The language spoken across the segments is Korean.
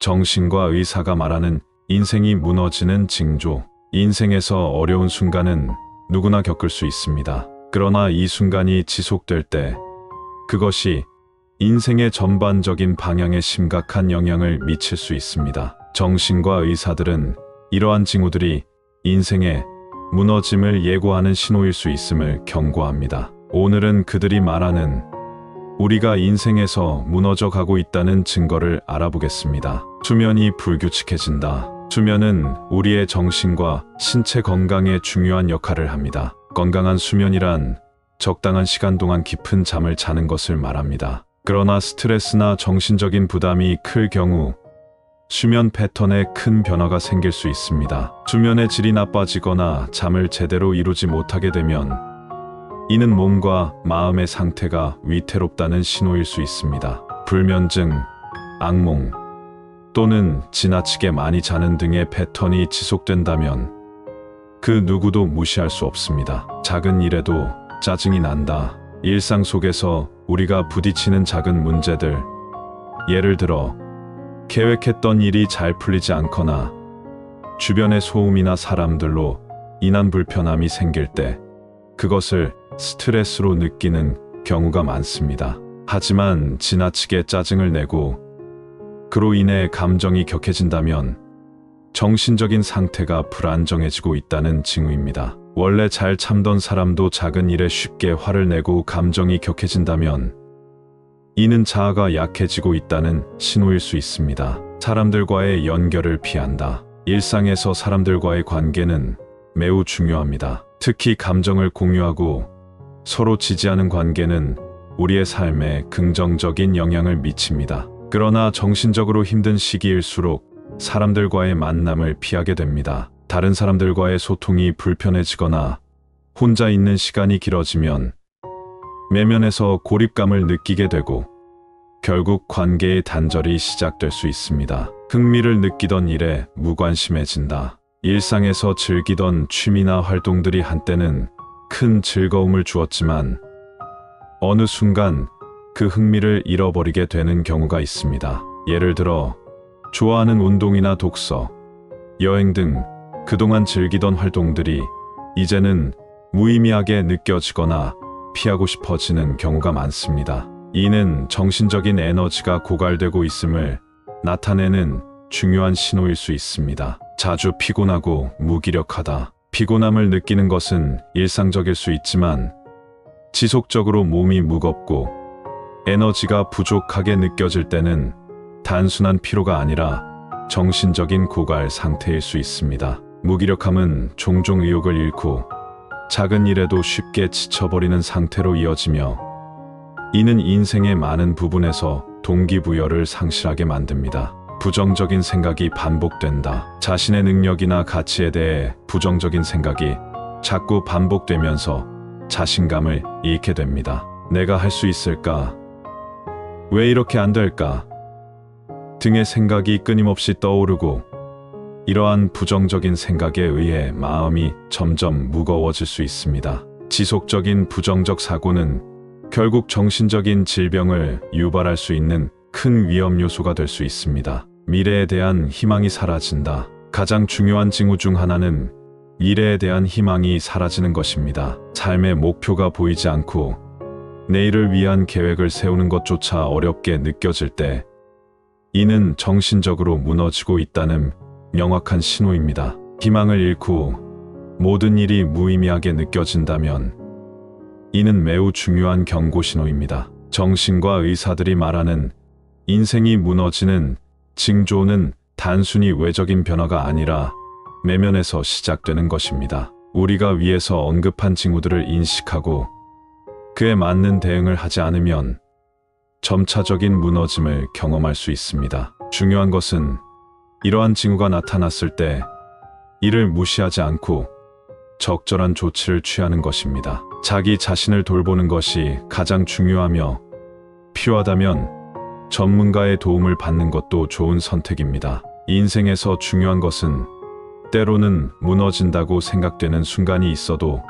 정신과 의사가 말하는 인생이 무너지는 징조. 인생에서 어려운 순간은 누구나 겪을 수 있습니다. 그러나 이 순간이 지속될 때 그것이 인생의 전반적인 방향에 심각한 영향을 미칠 수 있습니다. 정신과 의사들은 이러한 징후들이 인생의 무너짐을 예고하는 신호일 수 있음을 경고합니다. 오늘은 그들이 말하는 우리가 인생에서 무너져 가고 있다는 증거를 알아보겠습니다. 수면이 불규칙해진다. 수면은 우리의 정신과 신체 건강에 중요한 역할을 합니다. 건강한 수면이란 적당한 시간 동안 깊은 잠을 자는 것을 말합니다. 그러나 스트레스나 정신적인 부담이 클 경우 수면 패턴에 큰 변화가 생길 수 있습니다. 수면의 질이 나빠지거나 잠을 제대로 이루지 못하게 되면 이는 몸과 마음의 상태가 위태롭다는 신호일 수 있습니다. 불면증, 악몽 또는 지나치게 많이 자는 등의 패턴이 지속된다면 그 누구도 무시할 수 없습니다. 작은 일에도 짜증이 난다. 일상 속에서 우리가 부딪히는 작은 문제들, 예를 들어 계획했던 일이 잘 풀리지 않거나 주변의 소음이나 사람들로 인한 불편함이 생길 때 그것을 스트레스로 느끼는 경우가 많습니다. 하지만 지나치게 짜증을 내고 그로 인해 감정이 격해진다면 정신적인 상태가 불안정해지고 있다는 징후입니다. 원래 잘 참던 사람도 작은 일에 쉽게 화를 내고 감정이 격해진다면 이는 자아가 약해지고 있다는 신호일 수 있습니다. 사람들과의 연결을 피한다. 일상에서 사람들과의 관계는 매우 중요합니다. 특히 감정을 공유하고 서로 지지하는 관계는 우리의 삶에 긍정적인 영향을 미칩니다. 그러나 정신적으로 힘든 시기일수록 사람들과의 만남을 피하게 됩니다. 다른 사람들과의 소통이 불편해지거나 혼자 있는 시간이 길어지면 내면에서 고립감을 느끼게 되고 결국 관계의 단절이 시작될 수 있습니다. 흥미를 느끼던 일에 무관심해진다. 일상에서 즐기던 취미나 활동들이 한때는 큰 즐거움을 주었지만 어느 순간 그 흥미를 잃어버리게 되는 경우가 있습니다. 예를 들어 좋아하는 운동이나 독서, 여행 등 그동안 즐기던 활동들이 이제는 무의미하게 느껴지거나 피하고 싶어지는 경우가 많습니다. 이는 정신적인 에너지가 고갈되고 있음을 나타내는 중요한 신호일 수 있습니다. 자주 피곤하고 무기력하다. 피곤함을 느끼는 것은 일상적일 수 있지만 지속적으로 몸이 무겁고 에너지가 부족하게 느껴질 때는 단순한 피로가 아니라 정신적인 고갈 상태일 수 있습니다. 무기력함은 종종 의욕을 잃고 작은 일에도 쉽게 지쳐버리는 상태로 이어지며 이는 인생의 많은 부분에서 동기부여를 상실하게 만듭니다. 부정적인 생각이 반복된다. 자신의 능력이나 가치에 대해 부정적인 생각이 자꾸 반복되면서 자신감을 잃게 됩니다. 내가 할 수 있을까? 왜 이렇게 안 될까? 등의 생각이 끊임없이 떠오르고 이러한 부정적인 생각에 의해 마음이 점점 무거워질 수 있습니다. 지속적인 부정적 사고는 결국 정신적인 질병을 유발할 수 있는 큰 위험 요소가 될 수 있습니다. 미래에 대한 희망이 사라진다. 가장 중요한 징후 중 하나는 미래에 대한 희망이 사라지는 것입니다. 삶의 목표가 보이지 않고 내일을 위한 계획을 세우는 것조차 어렵게 느껴질 때 이는 정신적으로 무너지고 있다는 명확한 신호입니다. 희망을 잃고 모든 일이 무의미하게 느껴진다면 이는 매우 중요한 경고 신호입니다. 정신과 의사들이 말하는 인생이 무너지는 징조는 단순히 외적인 변화가 아니라 내면에서 시작되는 것입니다. 우리가 위에서 언급한 징후들을 인식하고 그에 맞는 대응을 하지 않으면 점차적인 무너짐을 경험할 수 있습니다. 중요한 것은 이러한 징후가 나타났을 때 이를 무시하지 않고 적절한 조치를 취하는 것입니다. 자기 자신을 돌보는 것이 가장 중요하며 필요하다면 전문가의 도움을 받는 것도 좋은 선택입니다. 인생에서 중요한 것은 때로는 무너진다고 생각되는 순간이 있어도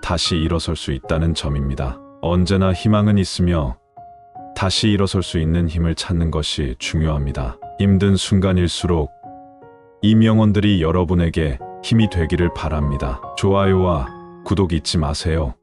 다시 일어설 수 있다는 점입니다. 언제나 희망은 있으며 다시 일어설 수 있는 힘을 찾는 것이 중요합니다. 힘든 순간일수록 이 명언들이 여러분에게 힘이 되기를 바랍니다. 좋아요와 구독 잊지 마세요.